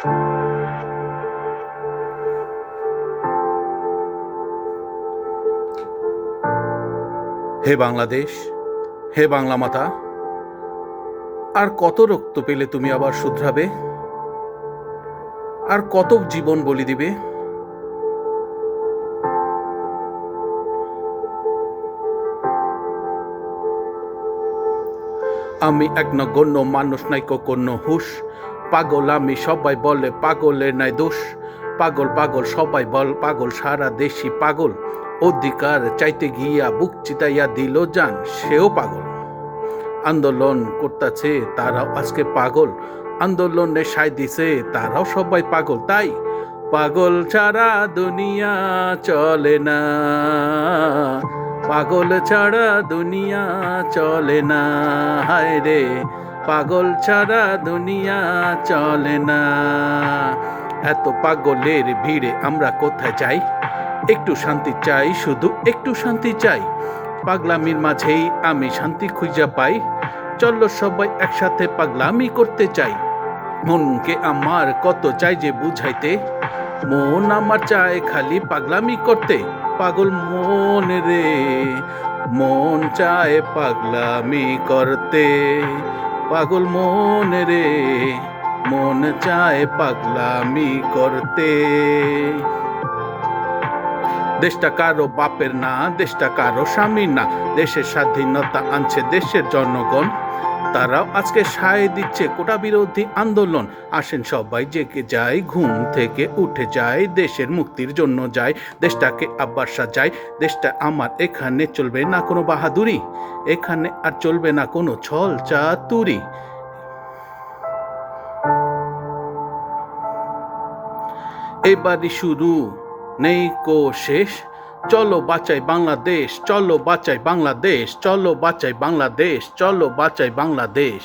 হে বাংলাদেশ, হে বাংলা মাতা, আর কত রক্ত পেলে তুমি আবার শুধরাবে? আর কত জীবন বলি দিবে? আমি এক নগণ্য মানুষ নাই কখনো হুশ, পাগল আমি সবাই বলে পাগলের নাই দোষ। পাগল পাগল সবাই বল পাগল, সারা দেশি পাগল। অধিকার চাইতে গিয়া বুক চিতাইয়া দিল জান, সেও পাগল। আন্দোলন করতেছে তারাও আজকে পাগল, আন্দোলনে সাই দিছে তারাও সবাই পাগল। তাই পাগল ছাড়া দুনিয়া চলে না, পাগল ছাড়া দুনিয়া চলে না। হায় রে, পাগল ছাড়া দুনিয়া চলে না। এত পাগলের ভিড়ে আমরা কোথায় যাই? একটু শান্তি চাই, শুধু একটু শান্তি চাই। পাগলামির মাঝেই আমি শান্তি খুঁজে পাই। চলো সবাই একসাথে পাগলামি করতে চাই। মনকে আমার কত চাই যে বুঝাইতে, মন আমার চায় খালি পাগলামি করতে। পাগল মন রে, মন চায় পাগলামি করতে। পাগল মন রে, মন চায় পাগলামি করতে। দেশটা কারো বাপের না, দেশটা কারো স্বামীর না। দেশের স্বাধীনতা আনছে দেশের জনগণ, তারাও আজকে সায় দিচ্ছে কোটা বিরোধী আন্দোলন। আসেন সবাই জেগে যাই, ঘুম থেকে উঠে যাই, দেশের মুক্তির জন্য যাই, দেশটাকে আবার সাজাই। দেশটা আমার, এখানে চলবে না কোনো বাহাদুরি, এখানে আর চলবে না কোনো ছল চাতুরি। এবারই শুরু, নেই কো শেষ। চলো বাঁচাই বাংলাদেশ, চলো বাঁচাই বাংলাদেশ, চলো বাঁচাই বাংলাদেশ, চলো বাঁচাই বাংলাদেশ।